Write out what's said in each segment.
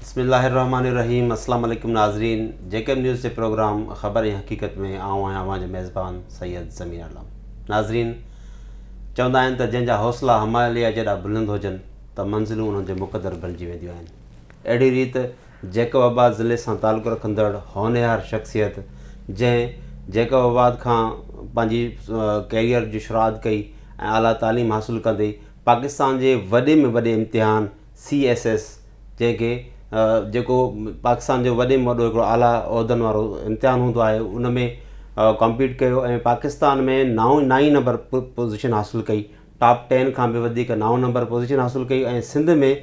बिस्मिल्लाहिर्रहमानिर्रहीम। अस्सलाम वालेकुम नाज़रीन। जेकब न्यूज़ जे प्रोग्राम ख़बर ऐं हक़ीक़त में आऊं आहियां अवां जो मेज़बान सैयद ज़मीर आलम। नाज़रीन, चवंदा आहिनि त जंहिंजा हौसला हिमालय जहिड़ा बुलंद हुजनि त मंज़िलूं उन्हनि जो मुक़दर बणिजी वेंदियूं आहिनि। अहिड़ी रीति जेकबाबाद ज़िले सां तालुक़ु रखंदड़ होनहार शख़्सियत जंहिं जेकबाबाद खां पंहिंजी कैरियर जी शुरूआत कई ऐं आला तालीम हासिलु कंदे पाकिस्तान जे वॾे में वॾे इम्तिहान CSS जंहिंखे जेको पाकिस्तान जो वॾे में वॾो हिकिड़ो आला उहिदनि वारो इम्तिहान हूंदो आहे उन में कॉम्पीट कयो ऐं पाकिस्तान में 9 नंबर पोज़ीशन हासिलु कई। टॉप 10 खां बि वधीक 9 नंबर पोज़ीशन हासिलु कई ऐं सिंध में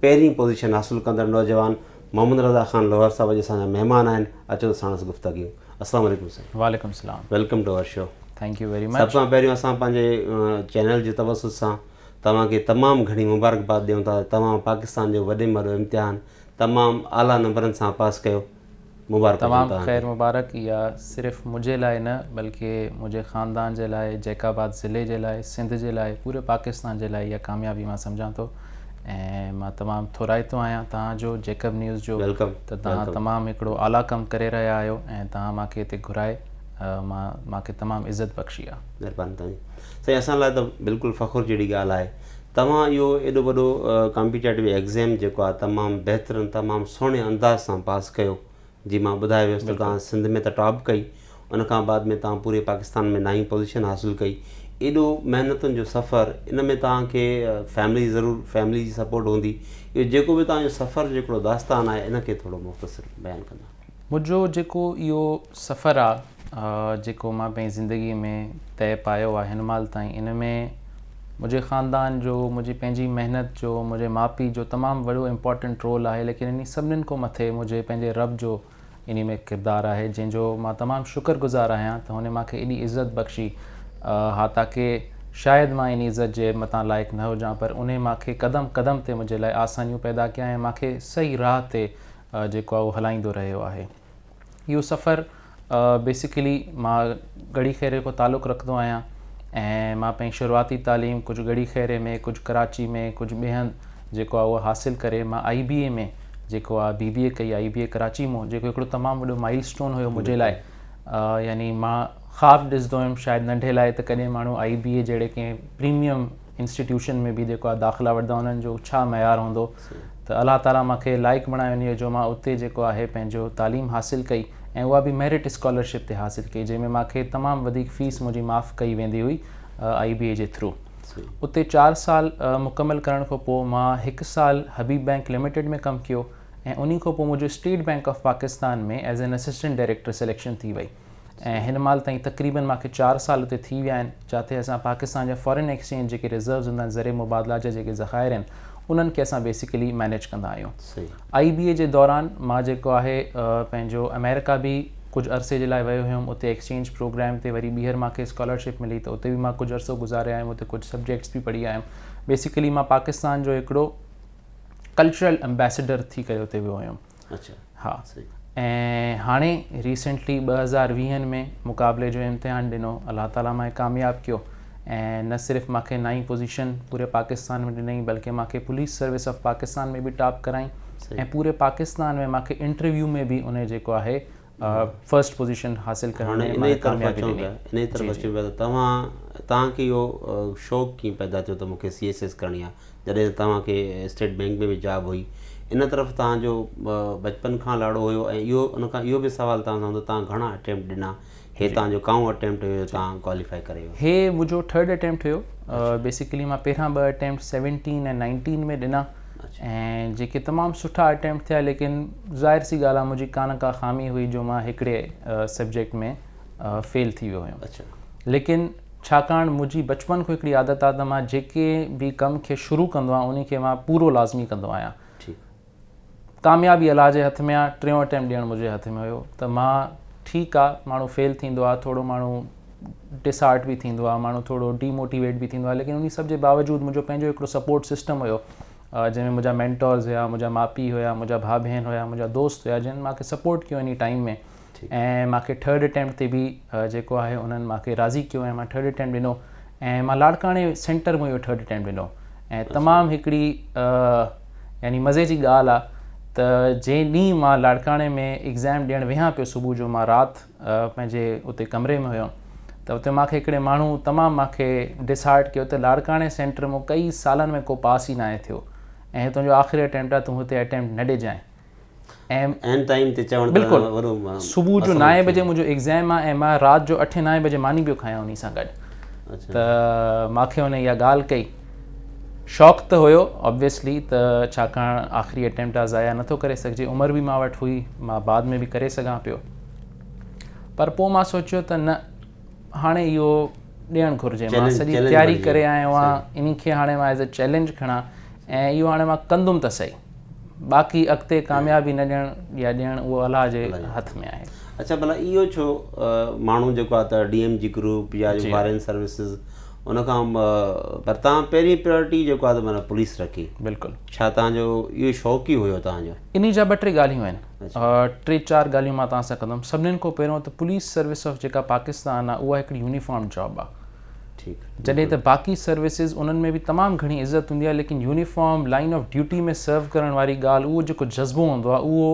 पहिरीं पोज़ीशन हासिलु कंदड़ नौजवान मोहम्मद रज़ा ख़ान लोहर साहब अॼु असांजा महिमान आहिनि। अचो साणसि गुफ़्तगू। अस्सलाम वालेकुम साईं। वालेकुम सलाम। Welcome to our show. Thank U very much. सभ खां पहिरियों असां पंहिंजे चैनल जे तवसुस सां तव्हांखे तमामु घणी मुबारकबाद ॾियूं था। तव्हां पाकिस्तान जो वॾे में वॾो इम्तिहान तमामु आला नंबरनि सां पास कयो। मुबारक। तमामु ख़ैर मुबारक। इहा सिर्फ़ु मुंहिंजे लाइ न बल्कि मुंहिंजे ख़ानदान जे लाइ, जैकाबाद ज़िले जे लाइ, सिंध जे लाइ, पूरे पाकिस्तान जे लाइ इहा कामयाबी मां सम्झां थो ऐं मां तमामु थोराइतो आहियां तव्हांजो जेकब न्यूज़ जो। वेलकम। त तव्हां तमामु हिकिड़ो आला कमु करे रहिया आहियो ऐं तव्हां मूंखे हिते घुराए मूंखे तमामु इज़त बख़्शी आहे। महिरबानी तव्हांजी साईं। असां लाइ त बिल्कुलु फ़ख़ुरु जहिड़ी ॻाल्हि आहे। तव्हां इहो एॾो वॾो कॉम्पिटेटिव एग्ज़ाम जेको आहे तमामु बहितरीनु तमामु सुहिणे अंदाज़ सां पास कयो। जी मां ॿुधाए वियुसि त तव्हां सिंध में त टॉप कई, उनखां बाद में तव्हां पूरे पाकिस्तान में 9 पोज़ीशन हासिलु कई। एॾो महिनतुनि जो सफ़रु, इन में तव्हांखे फैमिली जी सपोर्ट हूंदी। इहो जेको बि तव्हांजो सफ़र जो हिकिड़ो दास्तान आहे इनखे थोरो मुख़्तसिर बयानु कंदा। मुंहिंजो जेको इहो सफ़रु आहे जेको मां पंहिंजी ज़िंदगीअ में तय पायो आहे हिन महिल ताईं, इन में मुंहिंजे ख़ानदान जो, मुंहिंजी पंहिंजी महिनत जो, मुंहिंजे माउ पीउ जो तमामु वॾो इम्पॉर्टेंट रोल आहे। लेकिन इन सभिनीनि खां मथे मुंहिंजे पंहिंजे रब जो इन में किरदारु आहे जंहिंजो मां तमामु शुक्रगुज़ार आहियां त हुन मूंखे एॾी इज़त बख़्शी। हा ताकी शायदि मां इन इज़त जे मथां लाइक़ु न हुजां, पर उन मूंखे क़दम क़दम ते मुंहिंजे लाइ आसानियूं पैदा कया ऐं मूंखे सही राह ते जेको आहे उहो हलाईंदो रहियो आहे। इहो सफ़रु बेसिकली मां गढ़ी खैरे खां तालुक़ु रखंदो आहियां ऐं मां पंहिंजी शुरूआती तालीम कुझु गढ़ी खैरे में, कुझु कराची में, कुझु ॿिए हंधि जेको आहे उहो हासिलु करे मां IBA में जेको आहे BBA कई। IBA कराची मां जेको हिकिड़ो तमामु वॾो माइल स्टोन हुयो मुंहिंजे लाइ। यानी मां ख़्वाबु ॾिसंदो हुयुमि शायदि नंढे लाइ त कॾहिं माण्हू IBA जहिड़े कंहिं प्रीमियम इंस्टीट्यूशन में बि जेको आहे दाख़िला वठंदा उन्हनि जो छा मयारु हूंदो। त अलाह ताला मूंखे लाइक़ु बणायो इन जो मां उते जेको आहे पंहिंजो तालीम हासिलु कई ऐं उहा बि मेरिट स्कॉलरशिप ते हासिलु कई, जंहिंमें मूंखे तमामु वधीक फ़ीस मुंहिंजी माफ़ु कई वेंदी हुई IBA जे थ्रू। उते 4 साल मुकमल करण खां पोइ मां 1 साल हबीब बैंक लिमिटेड में कमु कयो ऐं उन खां पोइ मुंहिंजो स्टेट बैंक ऑफ पाकिस्तान में as an assistant director selection थी वई ऐं हिन महिल ताईं तक़रीबन मूंखे 4 साल उते थी विया आहिनि, जिते असां पाकिस्तान जा फॉरेन एक्सचेंज जेके रिज़र्व्स हूंदा आहिनि, ज़रिए मुबादला जा जेके ज़ख़ाइर आहिनि, उन्हनि खे असां बेसिकली मैनेज कंदा आहियूं। IBA जे दौरान मां जेको आहे पंहिंजो अमेरिका बि कुझु अरसे जे लाइ वियो हुयुमि। उते एक्सचेंज प्रोग्राम ते वरी ॿीहर मूंखे स्कॉलरशिप मिली त उते बि मां कुझु अरसो गुज़ारिया आहियूं। उते कुझु सब्जेक्ट्स बि पढ़ी आयुमि। बेसिकली मां पाकिस्तान जो हिकिड़ो कल्चरल एम्बेसडर थी करे उते वियो हुयुमि। अच्छा। हा। ऐं हाणे रिसेंटली 2020 में मुक़ाबले जो इम्तिहान ॾिनो, अलाह ताला मां कामयाबु कयो ऐं न सिर्फ़ु मूंखे 9 पोज़ीशन पूरे पाकिस्तान में ॾिनई बल्कि मूंखे पुलिस सर्विस ऑफ पाकिस्तान में बि टॉप कराई ऐं पूरे पाकिस्तान में मूंखे इंटरव्यू में बि उन जेको आहे फर्स्ट पोज़ीशन हासिलु करण में कामयाबी ॾिनी। इन तरफ़ अचूं पिया त तव्हांखे इहो शौक़ु कीअं पैदा थियो त मूंखे CSS करणी आहे, जॾहिं तव्हांखे स्टेट बैंक में बि जॉब हुई? इन तरफ़ तव्हांजो बचपन खां लाड़ो हुयो ऐं इहो उनखां इहो बि सुवालु तव्हां सां तव्हां घणा अटैम्प्ट ॾिना? हे तव्हांजो काऊं अटैम्प्ट हुयो तव्हां क्वालिफाई करे वियो? हे मुंहिंजो 3rd अटैम्प्ट हुयो। बेसिकली मां पहिरां 2 अटैम्प्ट 17 ऐं 19 में ॾिना ऐं जेके तमामु सुठा अटैम्प्ट थिया, लेकिन ज़ाहिर सी ॻाल्हि आहे मुंहिंजी का ख़ामी हुई जो मां हिकिड़े सब्जेक्ट में फेल थी वियो हुयुमि। अच्छा। लेकिन छाकाणि मुंहिंजी बचपन खां हिकिड़ी आदत आहे त मां जेके बि कमु खे शुरू कंदो आहियां उन खे मां पूरो लाज़मी कंदो आहियां। कामयाबी अलाह जे हथ में आहे। 3 अटैम्प्ट ॾियणु मुंहिंजे हथ में हुयो त मां ठीकु आहे, माण्हू फेल थींदो आहे, थोरो माण्हू डिसहार्ट बि थींदो आहे, माण्हू थोरो डीमोटिवेट बि थींदो आहे, लेकिन उन सभ जे बावजूदि मुंहिंजो पंहिंजो हिकिड़ो सपोर्ट सिस्टम हुयो जंहिंमें मुंहिंजा मेंटर्स हुया, मुंहिंजा माउ पीउ हुया, मुंहिंजा भाउ भेण हुया, मुंहिंजा दोस्त हुया, जिन मूंखे सपोर्ट कयो इन टाइम में ऐं मूंखे 3rd अटैम्प्ट ते बि जेको आहे उन्हनि मूंखे राज़ी कयो ऐं मां 3rd अटैम्प्ट ॾिनो ऐं मां लाड़काणे सेंटर में इहो 3rd अटैम्प्ट ॾिनो ऐं तमामु हिकिड़ी यानी मज़े जी ॻाल्हि आहे त जंहिं ॾींहुं मां लाड़काणे में एग्ज़ाम ॾियणु वेहां पियो सुबुह जो, मां राति पंहिंजे उते कमरे में हुयुमि त उते मूंखे हिकिड़े माण्हू तमामु मूंखे डिसहार्ट कयो त लाड़काणे सेंटर में कई सालनि में को पास ई न आहे थियो ऐं तुंहिंजो आख़िरी अटैम्प्ट आहे, तूं हुते अटैम्प्ट न ॾिजांइ। ऐं टाइम ते चवणु बिल्कुलु सुबुह जो 9 बजे मुंहिंजो एग्ज़ाम आहे ऐं मां राति जो 8-9 बजे मानी पियो खायां उन सां गॾु। त मूंखे हुन इहा ॻाल्हि कई, शौक़ु त हुयो ऑब्वियसली, त छाकाणि आख़िरी अटैम्प्ट आहे, ज़ाया नथो करे सघिजे, उमिरि बि मां वटि हुई, मां बाद में बि करे सघां पियो। पर पोइ मां सोचियो त न, हाणे इहो ॾियणु घुरिजे, मां सॼी तयारी करे आयो आहियां, इन खे हाणे मां एज़ अ चैलेंज खणां ऐं इहो हाणे मां कंदुमि त सही, बाक़ी अॻिते कामयाबी न ॾियणु या ॾियणु उहो अलाह जे हथ में आहे। अच्छा, भला इहो छो माण्हू जेको आहे त DMG ग्रुप या फॉरेन सर्विसिस उन खां पर तव्हां पहिरीं प्रायोरिटी जेको आहे त माना पुलिस रखी? बिल्कुलु। छा तव्हांजो इहो शौक़ु ई हुयो तव्हांजो? इन जा 2-3 ॻाल्हियूं आहिनि, 3-4 ॻाल्हियूं मां तव्हां सां कंदुमि। सभिनीनि खां पहिरियों त पुलिस सर्विस ऑफ जेका पाकिस्तान आहे उहा हिकिड़ी यूनिफॉर्म जॉब आहे। ठीकु। जॾहिं त बाक़ी सर्विसिस उन्हनि में बि तमामु घणी इज़त हूंदी आहे, लेकिन यूनिफॉर्म लाइन ऑफ ड्यूटी में सर्व करण वारी ॻाल्हि, उहो जेको जज़्बो हूंदो आहे, उहो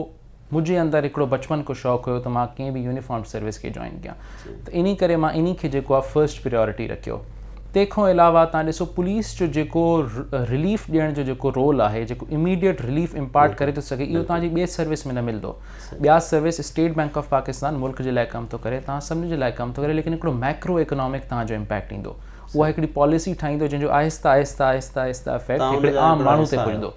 मुंहिंजे अंदरि हिकिड़ो बचपन खां शौक़ु हुयो त मां कंहिं बि यूनिफॉर्म सर्विस खे जॉइन कयां। त इन करे मां इन खे जेको आहे फर्स्ट प्रायोरिटी रखियो। तंहिंखां अलावा तव्हां ॾिसो पुलिस जो जेको रिलीफ ॾियण जो जेको रोल आहे, जेको इमीडिएट रिलीफ इम्पार्ट करे थो सघे, इहो तव्हांजी ॿिए सर्विस में न मिलंदो। ॿिया service, state bank of Pakistan मुल्क जे लाइ कमु थो करे, तव्हां सभिनी जे लाइ कमु थो करे, लेकिन हिकिड़ो मैक्रो इकोनॉमिक तव्हांजो इम्पैक्ट ईंदो। उहा हिकिड़ी पॉलिसी ठाहींदो जंहिंजो आहिस्ता आहिस्ता इफेक्ट हिकिड़े आम माण्हू ते पवंदो।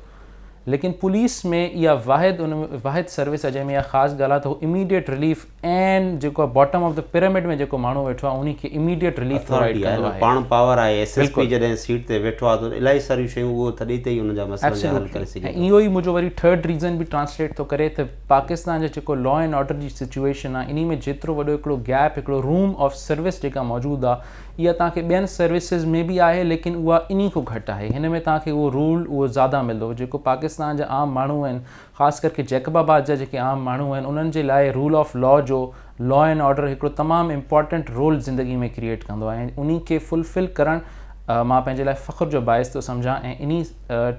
लेकिन पुलिस में इहा वाहिद सर्विस आहे जंहिंमें इहा ख़ासि ॻाल्हि आहे त उहो इमीडिएट रिलीफ ऐं जेको आहे बॉटम ऑफ द पिरामिड में जेको माण्हू वेठो आहे उन खे इमीडिएट रिलीफ प्रोवाइड कंदो आहे। पाण पावर आहे, SSP जॾहिं सीट ते वेठो आहे त इलाही सारियूं शयूं उहो तॾहिं ते ई हुन जा मसइला हल करे सघे। ऐं इहो ई मुंहिंजो वरी 3rd रीज़न बि ट्रांसलेट थो करे त पाकिस्तान जो जेको लॉ एंड ऑर्डर जी सिचुएशन आहे, इन में जेतिरो वॾो हिकिड़ो गैप, हिकिड़ो रूम ऑफ सर्विस जेका मौजूदु आहे, इहा तव्हांखे ॿियनि सर्विसिस में बि आहे, लेकिन उहा इन खां घटि आहे। हिन में तव्हांखे उहो रूल उहो ज़्यादा मिलंदो। जेको पाकिस्तान जा आम माण्हू आहिनि, ख़ासि करके जैकबाबाद जा जेके आम माण्हू आहिनि, उन्हनि जे लाइ रूल ऑफ लॉ जो लॉ एंड ऑर्डर हिकिड़ो तमामु इम्पॉर्टेंट रोल ज़िंदगी में क्रिएट कंदो आहे, ऐं उन खे फुलफिल करणु मां पंहिंजे लाइ फ़ख्र जो बाइस थो सम्झां। ऐं इन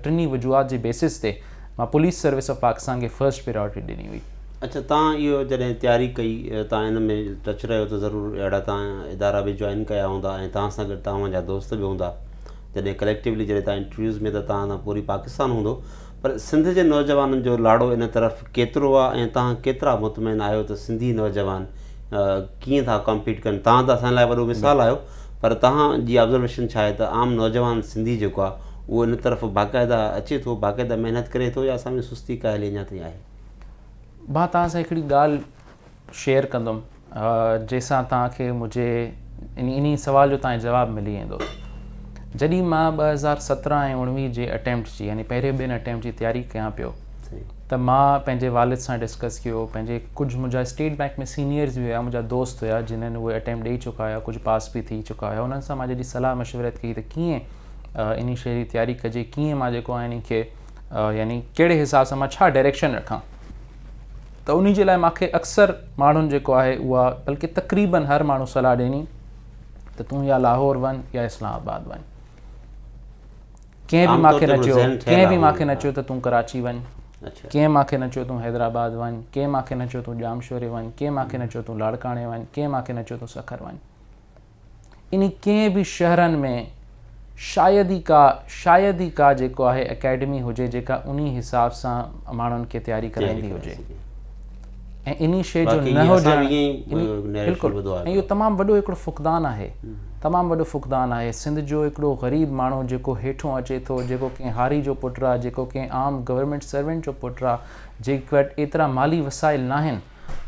3 वजूहात जे बेसिस ते मां पुलिस सर्विस ऑफ पाकिस्तान खे फर्स्ट प्रायोरिटी ॾिनी हुई। अच्छा, तव्हां इहो जॾहिं तयारी कई, तव्हां इन में टच रहियो त ज़रूरु अहिड़ा तव्हां इदारा बि जॉइन कया हूंदा ऐं तव्हां सां गॾु तव्हांजा दोस्त बि हूंदा। जॾहिं कलेक्टिवली जॾहिं तव्हां इंटरव्यूज़ में त तव्हां पूरी पाकिस्तान हूंदो, पर सिंध जे नौजवाननि जो लाड़ो इन तरफ़ केतिरो आहे ऐं तव्हां केतिरा मुतमइन आहियो त सिंधी नौजवान कीअं था कॉम्पीट कनि? तव्हां त असां लाइ वॾो मिसाल आहियो, पर तव्हांजी ऑब्ज़र्वेशन छा आहे त आम नौजवान सिंधी जेको आहे उहो इन तरफ़ बाक़ाइदा अचे थो, बाक़ाइदा महिनत करे थो, या असां में सुस्ती कायल अञा ताईं आहे? मां तव्हां सां हिकिड़ी ॻाल्हि शेयर कंदुमि जंहिंसां तव्हांखे मुंहिंजे इन सवाल जो तव्हांजो जवाबु मिली वेंदो। जॾहिं मां 2017 ऐं 19 जे अटैम्प्ट जी, यानी पहिरें 2 अटैम्प्ट जी तयारी कयां पियो, त मां पंहिंजे वालिद सां डिस्कस कयो, पंहिंजे कुझु मुंहिंजा स्टेट बैंक में सीनियर्स बि हुया, मुंहिंजा दोस्त हुया जिन्हनि उहे अटैम्प्ट ॾेई चुका हुया, कुझु पास बि थी चुका हुया। उन्हनि सां मां जॾहिं सलाह मशवरत कई त कीअं इन शइ जी तयारी कजे, कीअं मां जेको आहे इन खे यानी कहिड़े हिसाब सां मां छा डायरेक्शन रखां, त उन जे लाइ मूंखे अक्सर माण्हुनि जेको आहे उहा, बल्कि तक़रीबन हर माण्हू सलाह ॾिनी त तूं या लाहौर वञ या इस्लामाबाद वञ। कंहिं बि मूंखे न चयो त तूं कराची वञ, कंहिं मूंखे न चयो तूं हैदराबाद वञ, कंहिं मूंखे न चयो तूं जामशोरे वञ, कंहिं मूंखे न चयो तूं लाड़काणे वञ, कंहिं मूंखे न चयो तूं सखर वञ। इन कंहिं बि शहरनि में शायदि ई का जेको आहे अकेडमी हुजे जेका उन हिसाब सां माण्हुनि खे तयारी कराईंदी हुजे। ऐं इन शइ जो न हुजणु बिल्कुलु, ऐं इहो तमामु वॾो हिकिड़ो फुक़दान आहे, तमामु वॾो फुक़दान आहे। सिंध जो हिकिड़ो ग़रीब माण्हू जेको हेठों अचे थो, जेको कंहिं हारी जो पुटु आहे, जेको कंहिं आम गवर्नमेंट सर्वेंट जो पुटु आहे, जेके वटि एतिरा माली वसाइल न आहिनि,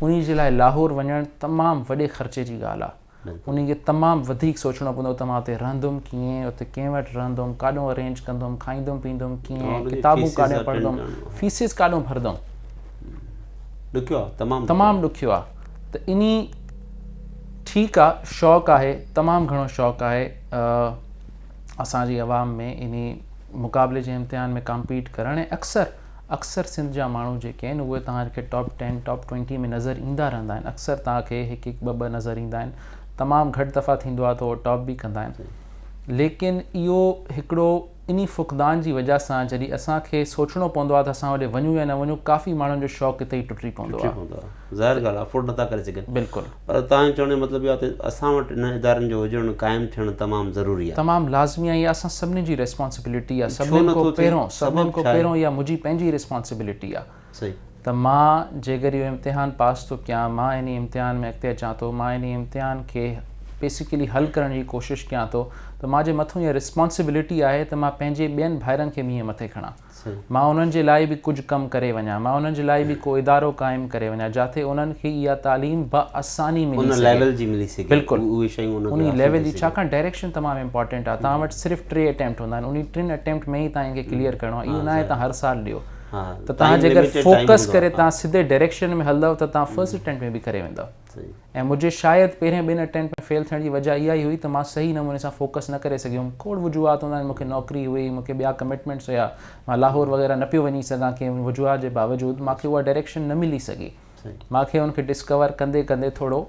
उन जे लाइ लाहौर वञणु तमामु वॾे ख़र्चे जी ॻाल्हि आहे। उन खे तमामु वधीक सोचणो पवंदो त मां हुते रहंदुमि कीअं, उते कंहिं वटि रहंदुमि, काॾों अरेंज कंदुमि, खाईंदुमि पीअंदुमि कीअं, किताबूं काॾों पढ़ंदुमि, फीसिस काॾों भरंदुमि। तमामु ॾुखियो आहे। त इन ठीकु आहे, शौक़ु आहे, तमामु घणो शौक़ु आहे असांजी आवाम में इन मुक़ाबले जे इम्तिहान में कम्पीट करणु। ऐं अक्सर सिंध जा माण्हू जेके आहिनि उहे तव्हांखे टॉप 10 टॉप 20 में नज़र ईंदा रहंदा आहिनि। अक्सर तव्हांखे 1-1 2-2 नज़र ईंदा आहिनि। तमामु घटि दफ़ा थींदो आहे त उहो टॉप बि कंदा आहिनि। लेकिन इहो हिकिड़ो इन फ़ुक़दान जी वजह सां जॾहिं असांखे सोचणो पवंदो आहे त असां होॾे वञूं या न वञूं, काफ़ी माण्हुनि जो शौक़ु हिते ई टुटी पवंदो आहे। ज़ाहिर ॻाल्हि आहे, अफोर्ड नथा करे सघनि। बिल्कुलु। पर तव्हांजो चवण जो मतिलबु इहो आहे त असां वटि इन इदारनि जो हुजणु क़ाइमु थियणु तमामु ज़रूरी आहे, तमामु लाज़मी आहे। इहा असां सभिनी जी रिस्पॉन्सिबिलिटी आहे। सभिनि खां पहिरियों इहा मुंहिंजी पंहिंजी रिस्पॉन्सिबिलिटी आहे। सही। त मां जेकर इहो इम्तिहान पास थो कयां, मां इन इम्तिहान में अॻिते अचां थो, मां इन इम्तिहान खे बेसिकली हल करण जी कोशिशि कयां थो, त मुंहिंजे मथां इहा रिस्पॉन्सिबिलिटी आहे त मां पंहिंजे ॿियनि भाइरनि खे बि ईअं मथे खणां, मां उन्हनि जे लाइ बि कुझु कमु करे वञा, मां उन्हनि जे लाइ बि को इदारो क़ाइमु करे वञा जिथे उन्हनि खे इहा तालीम बआसानी मिली सघे। बिल्कुलु उन लेवल जी, छाकाणि डायरेक्शन तमामु इंपॉर्टेंट आहे। तव्हां वटि सिर्फ़ु 3 अटैम्प्ट हूंदा आहिनि, उन 3 अटैम्प्ट में ई तव्हांखे क्लियर करिणो आहे। इहो न आहे तव्हां हर साल ॾियो, त तव्हां जेकर फोकस करे तव्हां सिधे डायरेक्शन में हलंदव त तव्हां फर्स्ट अटैम्प्ट में बि करे वेंदव। ऐं मुंहिंजे शायदि पहिरें 2 अटैम्प्ट में फेल थियण जी वजह इहा ई हुई त मां सही नमूने सां फोकस न करे सघियुमि। खोड़ वजूहात हूंदा आहिनि, मूंखे नौकिरी हुई, मूंखे ॿिया कमिटमेंट्स हुया, मां लाहौर वग़ैरह न पियो वञी सघां कंहिं वजूहात जे बावजूदि, मूंखे उहा डायरेक्शन न मिली सघी। मूंखे हुनखे डिस्कवर कंदे कंदे थोरो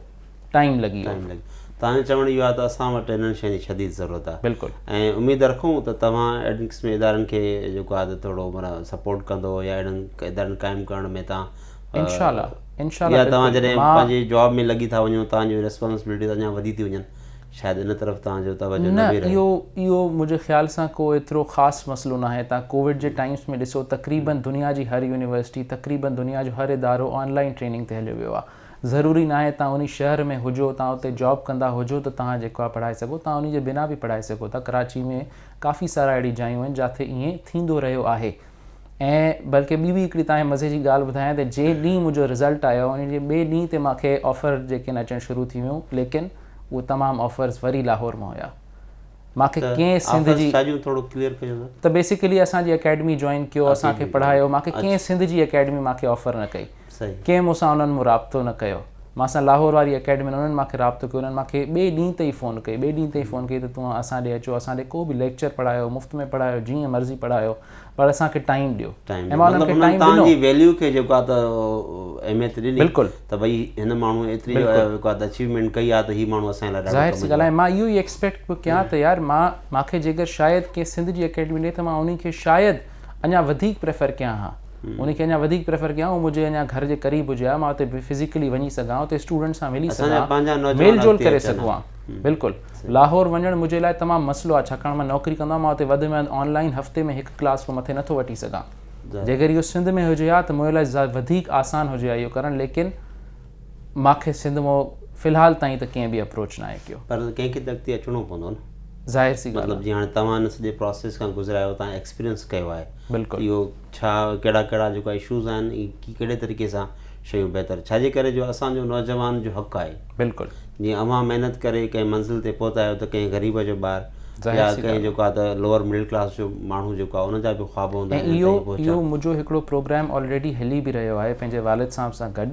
टाइम लॻी वियो। तव्हांजो चवणु इहो आहे त असां वटि इन्हनि शयुनि जी शदीद ज़रूरत आहे। बिल्कुलु। ऐं उमेद रखूं त तव्हां अहिड़नि क़िस्म इदारनि खे जेको आहे थोरो माना सपोर्ट कंदो या अहिड़नि इदारनि क़ाइमु करण में तव्हां इंशाल्लाह या तव्हां जॾहिं पंहिंजे जॉब में लॻी था वञो, तव्हांजी रिस्पॉन्सिबिलिटी अञा वधी थी वञनि, शायदि इन तरफ़ तव्हांजो तवजो न बि रहे। इहो मुंहिंजे ख़्याल सां को एतिरो ख़ासि मसइलो न आहे। तव्हां कोविड जे टाइम्स में ॾिसो, तक़रीबन दुनिया जी हर यूनिवर्सिटी, तक़रीबन दुनिया जो हर इदारो ऑनलाइन ट्रेनिंग ते हलियो वियो आहे। ज़रूरी न आहे तव्हां उन शहर में हुजो, तव्हां उते जॉब कंदा हुजो त तव्हां जेको आहे पढ़ाए सघो, तव्हां उन जे बिना बि पढ़ाए सघो था। कराची में काफ़ी सारा अहिड़ी जायूं आहिनि जिथे ईअं थींदो रहियो आहे। ऐं बल्कि ॿी हिकिड़ी तव्हांखे मज़े जी ॻाल्हि ॿुधायां त जे ॾींहुं मुंहिंजो रिज़ल्ट आयो, उन जे ॿिए ॾींहं ते मूंखे ऑफर जेके न अचणु शुरू थी वियूं, लेकिन उहे तमामु ऑफर्स वरी लाहौर मां हुया। मूंखे कंहिं सिंध जी थोरो क्लियर कयो त बेसिकली असांजी अकेडमी जॉइन कयो, असांखे पढ़ायो। मूंखे कंहिं सिंध जी अकेडमी मूंखे ऑफर न कई, कंहिं मूंसां उन्हनि मूं राब्तो न कयो। मां सां लाहौर वारी अकेडमी उन्हनि मूंखे राब्तो कयो, उन्हनि मूंखे ॿिए ॾींहं ते ई फ़ोन कई, त तूं असां ॾे अचो, असां ॾे को बि लेक्चर पढ़ायो, मुफ़्त में पढ़ायो, जीअं मर्ज़ी पढ़ायो, पर असांखे टाइम ॾियो। ऐं मां उन्हनि खे टाइम ॾिनो, वैल्यू खे जेको आहे त अहमियत ॾिनी। बिल्कुलु। त भई हिन माण्हू एतिरी जेको आहे अचीवमेंट कई आहे त हीअ माण्हू असांजे लाइ ज़ाहिर सी ॻाल्हि आहे। मां इहो ई एक्सपेक्ट पियो कयां त यार मूंखे जेकर शायदि कंहिं सिंध जी अकेडमी ॾे त मां उन खे शायदि अञा वधीक प्रेफर कयां हा, उनखे अञा वधीक प्रेफर कयां, उहो मुंहिंजे अञा घर जे क़रीब हुजे हा, मां उते फिज़िकली वञी सघां, उते स्टूडेंट सां मिली सघां, मेल जोल करे सघूं हा। बिल्कुलु। लाहौर वञणु मुंहिंजे लाइ तमामु मसइलो आहे, छाकाणि मां नौकिरी कंदो आहियां, मां उते वधि में वधि ऑनलाइन हफ़्ते में 1 क्लास खां मथे नथो वठी सघां। जेकर इहो सिंध में हुजे हा त मुंहिंजे लाइ वधीक आसान हुजे हा इहो करणु, लेकिन मूंखे सिंध मां फ़िलहाल ताईं त कंहिं बि अप्रोच न आहे कयो। पर कंहिंखे त अॻिते अचिणो पवंदो न, ज़ाहिर सी ॻाल्हि। मतिलबु जीअं हाणे तव्हां हिन सॼे प्रोसेस खां गुज़रिया आहियो, तव्हां एक्सपीरियंस कयो आहे। बिल्कुलु। इहो छा कहिड़ा जेका इशूज़ आहिनि, कहिड़े तरीक़े सां शयूं बहितर, छाजे करे जो असांजो नौजवान जो हक़ु आहे। बिल्कुलु। जीअं अवां महिनत करे कंहिं मंज़िल ते पहुता आहियो त कंहिं ग़रीब जो ॿारु या कंहिं जेको आहे त लोअर मिडिल क्लास जो माण्हू जेको आहे उनजा बि ख़्वाब हूंदा आहिनि। इहो मुंहिंजो हिकिड़ो प्रोग्राम ऑलरेडी हली बि रहियो आहे पंहिंजे वालिद साहब सां गॾु।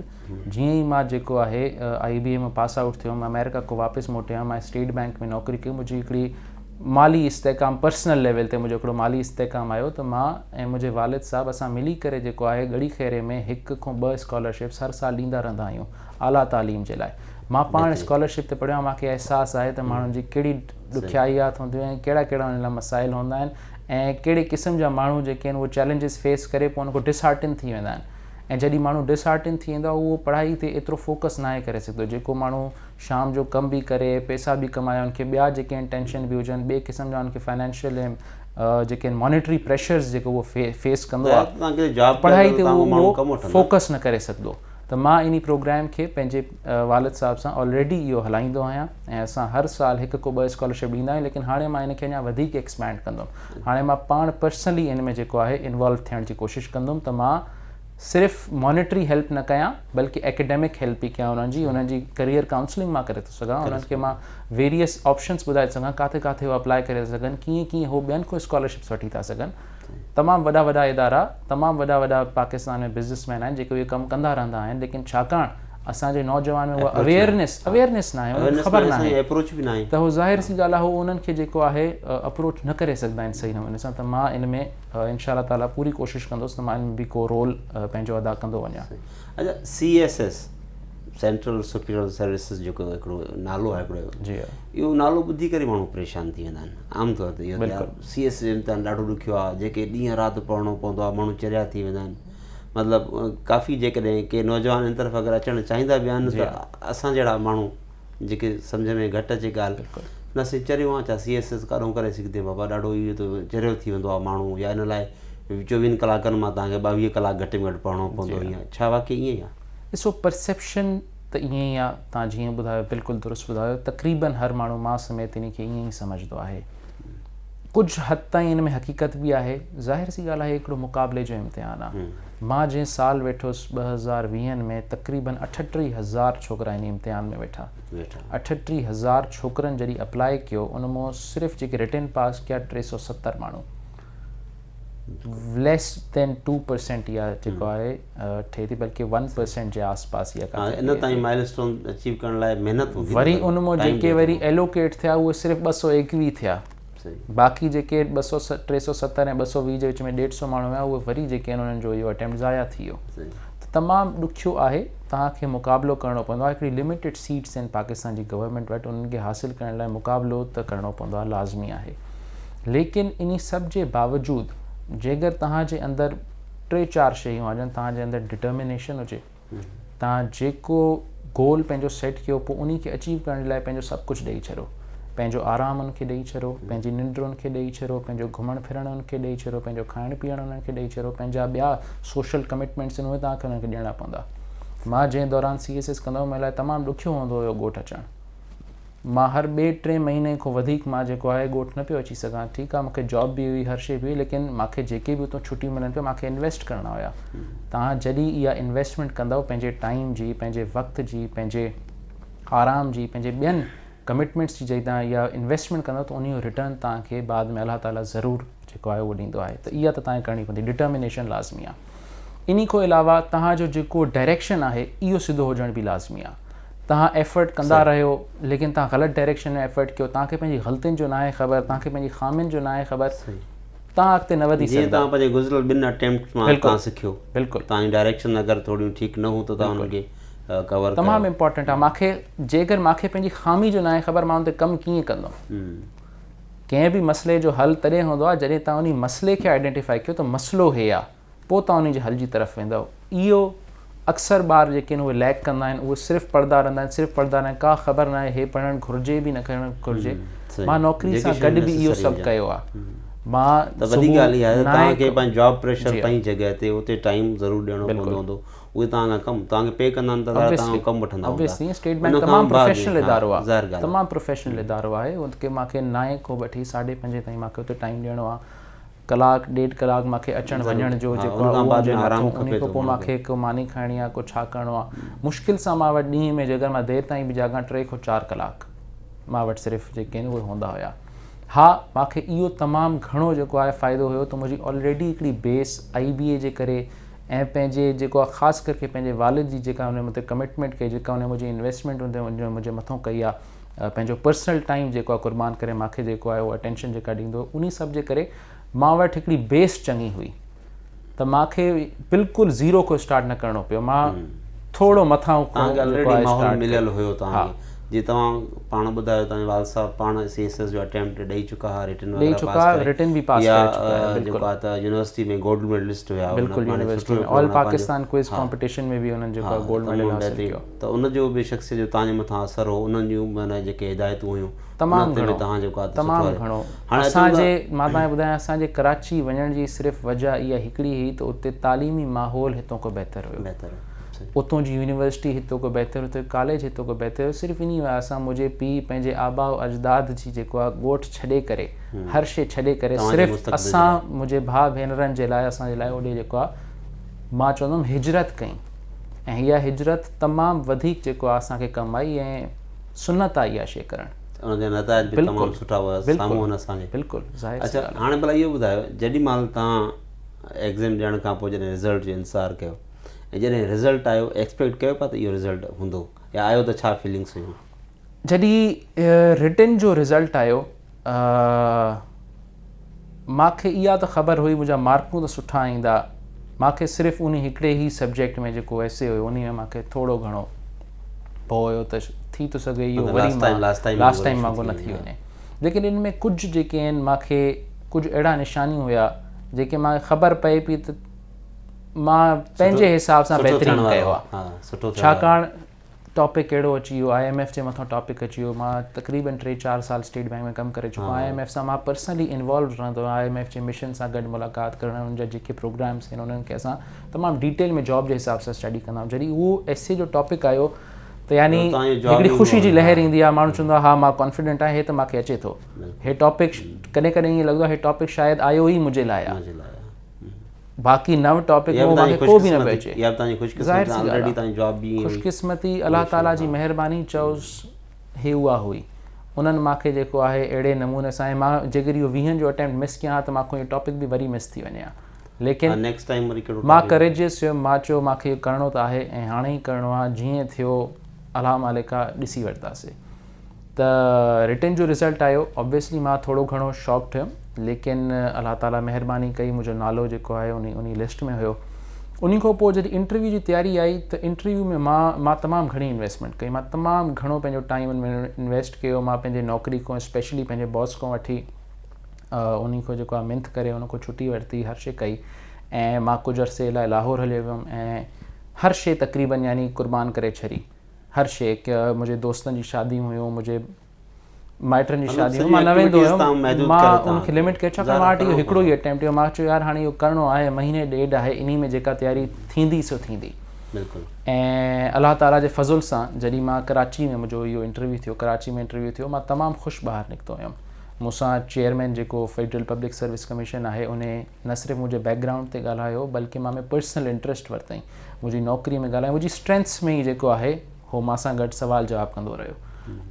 जीअं ई मां जेको आहे IBA में पास आउट थियो, मां अमेरिका को वापसि मोटिया, मां स्टेट बैंक में नौकिरी कई। मुंहिंजी हिकिड़ी माली इस्तेकाम, पर्सनल लेवल ते मुंहिंजो हिकिड़ो माली इस्तेकाम आयो, त मां ऐं मुंहिंजे वालिद साहब असां मिली करे जेको आहे गड़ी खैरे में 1 खां 2 स्कॉलरशिप्स हर साल ॾींदा रहंदा आहियूं आला तालीम जे लाइ। मां पाण स्कॉलरशिप ते पढ़ियो, मूंखे अहसासु आहे त माण्हुनि जी कहिड़ी ॾुखियाईयात हूंदियूं आहिनि, कहिड़ा उन लाइ मसाइल हूंदा आहिनि, ऐं कहिड़े क़िस्म जा माण्हू जेके आहिनि उहे चैलेंजिस फेस करे पोइ उनको डिसहार्टन थी वेंदा आहिनि। ऐं जॾहिं माण्हू डिसहार्टन थी वेंदो आहे, उहो पढ़ाई ते एतिरो फोकस न आहे करे सघंदो। जेको माण्हू शाम जो कमु बि करे, पैसा बि कमाए, उनखे ॿिया जेके आहिनि टेंशन बि हुजनि, ॿिए क़िस्म जा उनखे फाइनेंशियल ऐं जेके आहिनि मॉनिटरी प्रेशर्स जेको उहो फेस कंदो आहे, पढ़ाई ते उहो फोकस न करे सघंदो। त मां इन प्रोग्राम खे पंहिंजे वालिद साहब सां ऑलरेडी इहो हलाईंदो आहियां, ऐं असां हर साल 1 खां 2 स्कॉलरशिप ॾींदा आहियूं। लेकिन हाणे मां इनखे अञा वधीक एक्सपैंड कंदुमि। हाणे मां पाण पर्सनली इन में जेको आहे इन्वॉल्व थियण जी कोशिशि कंदुमि, त मां सिर्फ़ु मॉनिटरी हेल्प न कयां, बल्कि एकेडमिक हेल्प बि कयां उन्हनि जी करियर काउंसलिंग मां करे थो सघां, उन्हनि खे मां वेरियस ऑप्शन्स ॿुधाए सघां, किथे किथे उहो अप्लाई करे सघनि, कीअं हो ॿियनि खां स्कॉलरशिप्स वठी था सघनि। तमामु वॾा इदारा, तमामु वॾा पाकिस्तान में बिज़नेसमैन आहिनि जेके इहे कमु कंदा रहंदा आहिनि, लेकिन छाकाणि असांजे नौजवान में उहा अवेयरनेस न आहे, उन्हनि खे ख़बर न आहे, अप्रोच बि न आहे, त उहो ज़ाहिर सी ॻाल्हि आहे, उहो उन्हनि खे जेको आहे अप्रोच न करे सघंदा आहिनि सही नमूने सां। त मां इन में इंशाअल्लाह ताला पूरी कोशिशि कंदुसि त मां इन में बि को रोल पंहिंजो अदा कंदो वञा। अच्छा, CSS सेंट्रल सुपीरियर सर्विसिस जेको हिकिड़ो नालो आहे हिकिड़ो, जी इहो नालो ॿुधी करे माण्हू परेशान थी वेंदा आहिनि आमतौर ते। इहो CS जो इम्तिहान ॾाढो ॾुखियो आहे, जेके ॾींहं राति पढ़णो पवंदो आहे, माण्हू चरिया थी वेंदा आहिनि। मतिलबु काफ़ी जेकॾहिं के नौजवान इन तरफ़ अगरि अचणु चाहींदा बि आहिनि त असां जहिड़ा माण्हू जेके सम्झ में घटि अचे ॻाल्हि, न से चरियो आहे छा CS काॾों करे सघंदे बाबा, ॾाढो इहो त चरियो थी वेंदो आहे माण्हू, या इन लाइ 24 कलाकनि मां तव्हांखे 22 कलाक घटि में घटि पढ़णो पवंदो, ईअं छा वाक़ई ईअं ई आहे? ॾिसो परसेप्शन त ईअं ई आहे, तव्हां जीअं ॿुधायो बिल्कुलु दुरुस्त ॿुधायो, तक़रीबन हर माण्हू मां समेत इन खे ईअं ई सम्झंदो आहे। कुझु हद ताईं इन में हक़ीक़त बि आहे, ज़ाहिर सी ॻाल्हि आहे हिकिड़ो मुक़ाबले जो इम्तिहान आहे। मां जंहिं साल वेठुसि 2020 में तक़रीबन 38,000 छोकिरा इन इम्तिहान में वेठा। 38,000 छोकिरनि जॾहिं अप्लाई कयो, उन मां सिर्फ़ु जेके रिटन पास कया 370 माण्हू, लेस देन 2% इहा जेको आहे थिए थी, बल्कि 1% जे आसपास इहा इन ताईं माइलस्टोन अचीव करण लाइ महिनत हूंदी। वरी उन मां जेके वरी एलोकेट थिया उहे सिर्फ़ु 221 थिया, बाक़ी जेके 370 ऐं 220 जे विच में 150 माण्हू हुआ, उहे वरी जेके उन्हनि जो इहो अटैम्प्ट ज़ाया थी वियो। त तमामु ॾुखियो आहे, तव्हांखे मुक़ाबिलो करिणो पवंदो आहे। हिकिड़ी लिमिटेड सीट्स आहिनि पाकिस्तान जी गवर्नमेंट वटि, उन्हनि खे हासिलु करण लाइ मुक़ाबिलो त करिणो पवंदो आहे, लाज़मी आहे। लेकिन इन सभ जे बावजूदि जेकर तव्हांजे अंदरि 3-4 शयूं हुजनि, तव्हांजे अंदरि डिटर्मिनेशन हुजे, तव्हां जेको गोल पंहिंजो सेट कयो पोइ उन खे अचीव करण लाइ पंहिंजो सभु कुझु ॾेई छॾो, पंहिंजो आराम उनखे ॾेई छॾो, पंहिंजी निंड उनखे ॾेई छॾो, पंहिंजो घुमणु फिरणु उनखे ॾेई छॾो, पंहिंजो खाइणु पीअणु उनखे ॾेई छॾो, पंहिंजा ॿिया सोशल कमिटमेंट्स आहिनि उहे तव्हांखे उनखे ॾियणा पवंदा। मां जंहिं दौरान CSS कंदो हुउमि, लाइ तमामु ॾुखियो हूंदो हुयो ॻोठु अचणु। मां हर 2-3 महीने खां वधीक मां जेको आहे ॻोठु न पियो अची सघां। ठीकु आहे, मूंखे जॉब बि हुई, हर शइ बि हुई, लेकिन मूंखे जेके बि उतां छुटियूं मिलनि पियूं, मूंखे इन्वेस्ट करणा हुया। तव्हां जॾहिं इहा इन्वेस्टमेंट कंदव पंहिंजे टाइम जी, पंहिंजे वक़्त जी, पंहिंजे आराम जी, पंहिंजे ॿियनि कमिटमेंट्स जी, जॾहिं तव्हां इहा इन्वेस्टमेंट कंदव त उन जो रिटर्न तव्हांखे बाद में अलाह ताला ज़रूरु जेको आहे उहो ॾींदो आहे। त इहा त तव्हांखे करणी पवंदी, डिटर्मिनेशन लाज़मी आहे। इन खां अलावा तव्हांजो जेको डायरेक्शन आहे इहो सिधो हुजण बि लाज़मी आहे। तव्हां एफर्ट कंदा रहियो, लेकिन तव्हां ग़लति डायरेक्शन में एफर्ट कयो, तव्हांखे पंहिंजी ग़लतियुनि जो न आहे ख़बर, तव्हांखे पंहिंजी ख़ामियुनि जो न आहे ख़बर, तव्हां अॻिते न वधी सघंदा। तव्हां पंहिंजे गुज़िरियल 2 अटैम्प्ट मां तव्हां सिखियो, बिल्कुलु तव्हांजी डायरेक्शन अगरि थोरियूं ठीकु न हूं त तव्हां हुनखे कवर तमामु इम्पॉर्टेंट आहे। मूंखे जेकर मूंखे पंहिंजी ख़ामी जो न आहे ख़बर, मां उन ते कमु कीअं कंदुमि। कंहिं बि मसइले जो हल तॾहिं हूंदो आहे जॾहिं तव्हां उन मसइले खे आइडेंटिफाई कयो त मसइलो हे आहे, पोइ तव्हां उन जे हल जी तरफ़ वेंदव। इहो अक्सर ॿार जेके आहिनि उहे लैक कंदा आहिनि, उहे सिर्फ़ु पढ़ंदा रहंदा आहिनि, सिर्फ़ु पढ़ंदा रहंदा आहिनि, का ख़बर न आहे हे पढ़णु घुरिजे बि न करणु घुरिजे। मां नौकिरी सां गॾु बि इहो सभु कयो आहे। मां त वॾी ॻाल्हि इहा आहे, तव्हांखे पंहिंजो जॉब प्रेशर पंहिंजी जॻह ते उते टाइम ज़रूरु ॾियणो पवंदो हूंदो, उहे तव्हां कमु तव्हांखे पे कंदा आहिनि त तव्हां कमु वठंदा। ऑब्वियसली स्टेट बैंक तमामु प्रोफेशनल इदारो आहे, तमामु प्रोफेशनल इदारो आहे। उनखे मूंखे 9 खां वठी 5:30 ताईं मूंखे उते टाइम ॾियणो आहे। 1-1.5 कलाक मूंखे अचणु वञण जो जेको आहे उन खां पोइ मूंखे को मानी खाइणी आहे, को छा करिणो आहे। मुश्किल सां मां वटि ॾींहं में जेकर मां देरि ताईं बि जाॻां 3 खां 4 कलाक मां वटि सिर्फ़ु जेके आहिनि उहे हूंदा हुया। हा, मूंखे इहो तमामु घणो जेको आहे फ़ाइदो हुयो त मुंहिंजी ऑलरेडी हिकिड़ी बेस IBA जे करे ऐं पंहिंजे जेको आहे ख़ासि करके पंहिंजे वालिद जी जेका उन मथे कमिटमेंट कई, जेका उन मुंहिंजी इन्वेस्टमेंट मुंहिंजे मथां कई आहे, पंहिंजो पर्सनल टाइम जेको आहे कुर्बान करे मूंखे जेको आहे उहो अटेंशन जेका ॾींदो, उन सभ जे करे मां वटि हिकिड़ी बेस चङी हुई। त मूंखे बिल्कुलु ज़ीरो को स्टार्ट न करिणो पियो, मां थोरो मथां मिलियल हुयो तव्हांखे। जीअं तव्हां पाण ॿुधायो, तव्हांजे वाल साहब पाण CSS जो अटैम्प्ट ॾेई चुका हुआ, रिटन ॾेई चुका, रिटन बि पास करे चुका है। जेको आहे त यूनिवर्सिटी में गोल्ड मेडलिस्ट हुया, बिल्कुलु यूनिवर्सिटी में ऑल पाकिस्तान क्विज कंपटीशन में बि उन्हनि जेको गोल्ड मेडल हासिल कयो। त उनजो बि शख़्स जो तव्हांजे मथां असरु हो, उन्हनि जूं माना जेके हिदायतूं हुयूं तमामु घणो, तमामु घणो। असांजे मां तव्हांखे ॿुधायां, असांजे कराची वञण जी सिर्फ़ु वजह इहा हिकिड़ी हुई त उते तालीमी माहौल हितां खां बहितर हुयो, उतां जी यूनिवर्सिटी हितां खां बहितर, उते कॉलेज हितां खां बहितर। सिर्फ़ु इन वजह सां मुंहिंजे पीउ पंहिंजे आबा अजदाद जी जेको आहे ॻोठु छॾे करे, हर शइ छॾे करे, सिर्फ़ु असां मुंहिंजे भाउ भेनरनि जे लाइ, असांजे लाइ ओॾे जेको आहे मां चवंदुमि हिजरत कई। ऐं इहा हिजरत तमामु वधीक जेको आहे असांखे कमु आई ऐं सुनत आहे इहा शइ करणु। तमामु सुठा हुआ साम्हूं असांजे। बिल्कुलु। अच्छा, हाणे भला इहो ॿुधायो, जेॾी महिल तव्हां एग्ज़ाम ॾियण खां पोइ जॾहिं रिज़ल्ट जो इंतज़ारु कयो ऐं जॾहिं रिज़ल्ट आयो, एक्सपेक्ट कयो पिया त इहो रिज़ल्ट हूंदो, या आयो त छा फीलिंग्स हुयूं? जॾहिं रिटन जो रिज़ल्ट आयो, मूंखे इहा त ख़बर हुई मुंहिंजा मार्कूं त सुठा ईंदा। मूंखे सिर्फ़ु उन हिकिड़े ई सब्जेक्ट में जेको एसे हुयो उन में मूंखे थोरो घणो भउ हुयो त थी थो सघे इहो मतलब वरी last time लास्ट टाइम वांगुरु वांगुरु न थी थी वञे। वञे। लेकिन इन में कुझु जेके आहिनि मूंखे कुझु अहिड़ा निशानियूं हुया जेके मूंखे ख़बर पए पई त मां पंहिंजे हिसाब सां बहितरीनु कयो आहे। सुठो छाकाणि टॉपिक अहिड़ो अची वियो, IMF जे मथां टॉपिक अची वियो। मां तक़रीबन 3-4 साल स्टेट बैंक में कमु करे चुको आहियां। IMF सां मां पर्सनली इन्वॉल्व रहंदो आहियां। IMF जे मिशन सां गॾु मुलाक़ात करणु, उन्हनि जा जेके प्रोग्राम्स आहिनि उन्हनि खे असां तमामु डिटेल में जॉब जे हिसाब सां स्टडी कंदा आहियूं। जॾहिं उहो एसे जो टॉपिक आयो त यानी हिकिड़ी ख़ुशी जी लहर ईंदी आहे। माण्हू चवंदो आहे हा मां कॉन्फिडेंट आहियां, हे त मूंखे अचे थो। हे टॉपिक कॾहिं कॾहिं ईअं लॻंदो आहे हे टॉपिक शायदि आयो ई मुंहिंजे लाइ आहे, बाक़ी नव टॉपिक में मूंखे को बि न पियो अचे। ज़ाहिर सी ॻाल्हि आहे, ख़ुशकिस्मती अलाह ताला जी महिरबानी चयोसि हे उहा हुई। उन्हनि मूंखे जेको आहे अहिड़े नमूने सां, ऐं मां जेकर इहो 20 जो अटैम्प्ट मिस कयां त मूंखे इहो टॉपिक बि वरी मिस थी वञे हा। लेकिन मां करेजियस हुयुमि, मां चयो मूंखे इहो करिणो त आहे ऐं हाणे ई करिणो आहे। जीअं थियो अलाह मालिका ॾिसी वरितासीं त रिटन जो रिज़ल्ट आयो। ऑब्वियसली मां थोरो घणो शॉक थियुमि, लेकिन अलाह ताला महिरबानी कई, मुंहिंजो नालो जेको आहे उन लिस्ट में हुयो। उन खां पोइ जॾहिं इंटरव्यू जी तयारी आई त इंटरव्यू में मां तमामु घणी इन्वेस्टमेंट कई। मां तमामु घणो पंहिंजो टाइम उनमें इन्वेस्ट कयो। मां पंहिंजे नौकिरी खां, स्पेशली पंहिंजे बॉस खां वठी उन खां जेको आहे मिंथ करे उन खां छुटी वरिती, हर शइ कई। ऐं मां कुझु अरसे लाइ लाहौर हलियो वियुमि ऐं हर शइ तक़रीबन यानी क़ुर्बान करे छॾी। हर शइ, मुंहिंजे दोस्तनि जी शादियूं हुयूं, मुंहिंजे माइटनि जी शादियूं, मां न वेंदो हुयुमि। मां उनखे लिमिट कयो, छाकाणि मां वटि इहो हिकिड़ो ई अटैम्प्ट हुयो। मां चयो यार हाणे इहो करिणो आहे, महीने ॾेढ आहे, इन में जेका तयारी थींदी सो थींदी। ऐं अलाह ताला जे फज़ुल सां जॾहिं मां कराची में मुंहिंजो इहो इंटरव्यू थियो, कराची में इंटरव्यू थियो, मां तमामु ख़ुशि ॿाहिरि निकितो हुयुमि। मूंसां चेयरमैन जेको फेडरल पब्लिक सर्विस कमीशन आहे उन न सिर्फ़ु मुंहिंजे बैकग्राउंड ते ॻाल्हायो, बल्कि मां में पर्सनल इंट्रस्ट वरितईं, मुंहिंजी नौकिरीअ में ॻाल्हायो, मुंहिंजी स्ट्रेंथ्स में ई जेको आहे उहो मां सां गॾु सवाल जवाबु कंदो रहियो।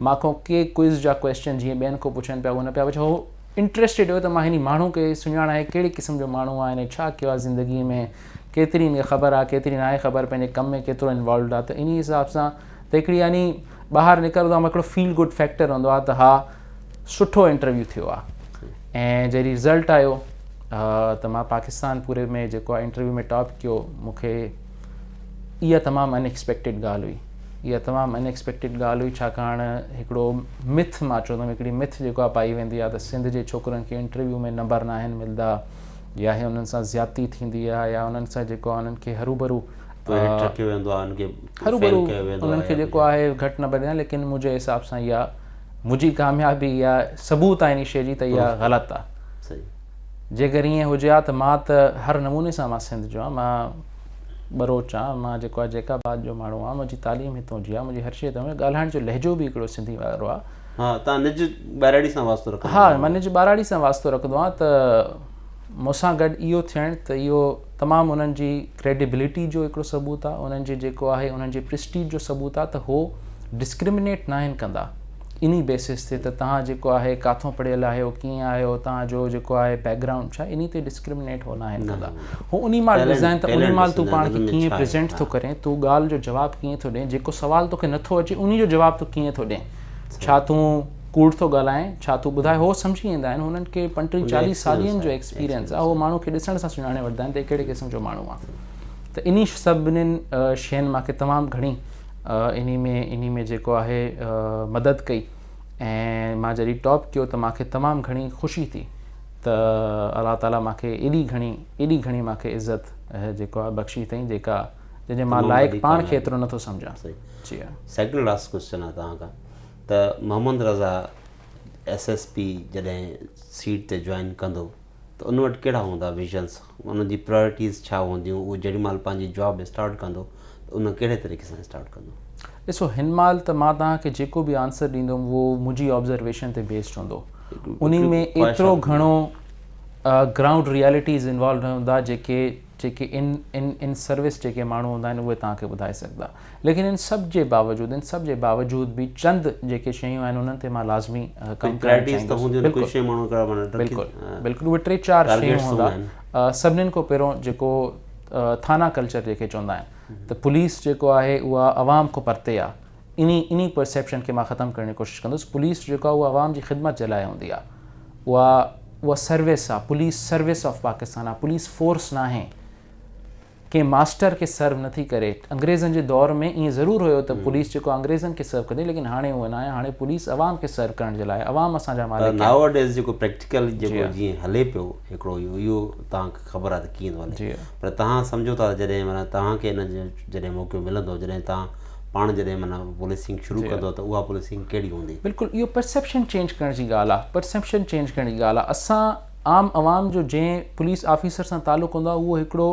मां खां के क्विज़ जा क्वेश्चन जीअं ॿियनि खां पुछनि पिया, उहो न पिया पुछो। उहो इंट्रस्टेड हुयो त मां हिन माण्हू खे सुञाणां, कहिड़े क़िस्म जो माण्हू आहे, हिन छा कयो आहे ज़िंदगीअ में, केतिरी हिनखे ख़बर आहे, केतिरी न आहे ख़बर, पंहिंजे कम में केतिरो इन्वॉल्व आहे। त इन हिसाब सां त हिकिड़ी यानी ॿाहिरि निकिरंदो आहे हिकिड़ो फील गुड फैक्टर हूंदो आहे त हा सुठो इंटरव्यू थियो आहे। ऐं जॾहिं रिज़ल्ट आयो त मां पाकिस्तान पूरे में जेको आहे इंटरव्यू में टॉप कयो। मूंखे इहा तमामु अनएक्सपेक्टेड ॻाल्हि हुई, इहा तमामु अनएक्सपेक्टेड ॻाल्हि हुई, छाकाणि हिकिड़ो मिथ, मां चवंदुमि हिकिड़ी मिथ जेको आहे पाई वेंदी आहे त सिंध जे छोकिरनि खे इंटरव्यू में नंबर न आहिनि मिलंदा, या हे उन्हनि सां ज़्यादती थींदी आहे, या उन्हनि सां जेको आहे उन्हनि खे हरूभरू उन्हनि खे जेको आहे घटि नंबर ॾियनि। लेकिन मुंहिंजे हिसाब सां इहा मुंहिंजी कामयाबी या सबूत आहे इन शइ जी त इहा ग़लति आहे। जेकर ईअं हुजे हा त मां त हर नमूने सां मां सिंध जो आहियां, मां बरोच आहियां, मां जेको आहे जैकाबाद जो माण्हू आहियां, मुंहिंजी तालीम हितां जी आहे, मुंहिंजी हर शइ हितां, ॻाल्हाइण जो लहजो बि हिकिड़ो सिंधी वारो आहे। हा, निज ॿाराड़ी सां वास्तो रखंदो? हा, मां निज ॿाराड़ी सां वास्तो रखंदो आहियां। त मूंसां गॾु इहो थियणु त इहो तमामु उन्हनि जी क्रेडिबिलिटी जो हिकिड़ो सबूत आहे, उन्हनि जी जेको आहे उन्हनि जी प्रेस्टीज जो सबूत आहे त हो डिस्क्रिमिनेट न आहिनि कंदा इन बेसिस ते त तव्हां जेको आहे काथों पढ़ियल आहियो, कीअं आहियो, तव्हांजो जेको आहे बैकग्राउंड छा, इन ते डिस्क्रिमिनेट हो न आहिनि कंदा। हो उन माल डिज़ाइन त उन माल तूं पाण खे कीअं प्रेज़ेंट थो करें, तूं ॻाल्हि जो जवाबु कीअं थो ॾिए, जेको सवाल तोखे नथो अचे उन जो जवाबु तूं कीअं थो ॾिए, छा तूं कूड़ थो ॻाल्हाए, छा तूं ॿुधाए, हो सम्झी वेंदा आहिनि। हुननि खे 35-40 सालनि जो एक्सपीरियंस आहे, उहो माण्हू खे ॾिसण सां सुञाणे वठंदा आहिनि त कहिड़े क़िस्म जो माण्हू आहे। त इन सभिनीनि शयुनि मूंखे तमामु घणी इन में जेको आहे मदद कई। ऐं मां जॾहिं टॉप कयो त मूंखे तमामु घणी ख़ुशी थी त अलाह ताला मूंखे एॾी घणी मूंखे इज़त जेको आहे बख़्शी अथई, जंहिंजे मां लाइक़ु पाण खे एतिरो नथो सम्झां। जी हा। सेकंड लास्ट क्वेश्चन आहे तव्हां खां त मोहम्मद रज़ा SSP जॾहिं सीट ते जॉइन कंदो त उन वटि कहिड़ा हूंदा विजन्स, उनजी प्रायोरिटीज़ छा हूंदियूं, उहो जेॾी महिल पंहिंजी जॉब स्टार्ट कंदो त उन कहिड़े तरीक़े सां स्टार्ट कंदो? ॾिसो, हिन महिल त मां तव्हांखे जेको बि आंसर ॾींदुमि उहो मुंहिंजी ऑब्ज़र्वेशन ते बेस्ड हूंदो। उन में एतिरो घणो ग्राउंड रियलिटीज़ इन्वॉल्व न हूंदा जेके इन सर्विस जेके माण्हू हूंदा आहिनि उहे तव्हांखे ॿुधाए सघंदा। लेकिन इन सभ जे बावजूदि बि चंद जेके शयूं आहिनि उन्हनि ते मां लाज़मी कमु करणु चाहींदुसि। बिल्कुलु उहे 3-4 शयूं हूंदा। सभिनीनि खां पहिरियों जेको थाना कल्चर जेके चवंदा आहिनि त पुलिस जेको आहे उहा आवाम खां परते आहे, इन परसेप्शन खे मां ख़तमु करण जी कोशिशि कंदुसि। पुलिस जेको आहे उहा आवाम जी ख़िदमत जे लाइ हूंदी आहे, उहा सर्विस आहे, पुलिस सर्विस ऑफ पाकिस्तान आहे, पुलिस फोर्स न आहे। कंहिं मास्टर खे सर्व नथी करे। अंग्रेज़नि जे दौर में ईअं ज़रूरु हुयो त पुलिस जेको अंग्रेज़नि खे सर्व कंदी, लेकिन हाणे उहो न आहे। हाणे पुलिस अवाम खे सर्व करण जे लाइ, अवाम असांजा मालिक। नाउ डेज़ जेको प्रैक्टिकल जेको जीअं हले पियो हिकिड़ो इहो तव्हांखे ख़बर आहे त कीअं थो हले, पर तव्हां सम्झो था जॾहिं माना तव्हांखे हिन जो जॾहिं मौक़ो मिलंदो, जॾहिं तव्हां पाण जॾहिं माना पुलिसिंग शुरू कंदो त उहा पुलिसिंग कहिड़ी हूंदी? बिल्कुलु इहो परसेप्शन चेंज करण जी ॻाल्हि आहे। परसेप्शन चेंज करण जी ॻाल्हि आहे। असां आम अवाम जो जंहिं पुलिस ऑफिसर सां तालुक़ु हूंदो आहे उहो हिकिड़ो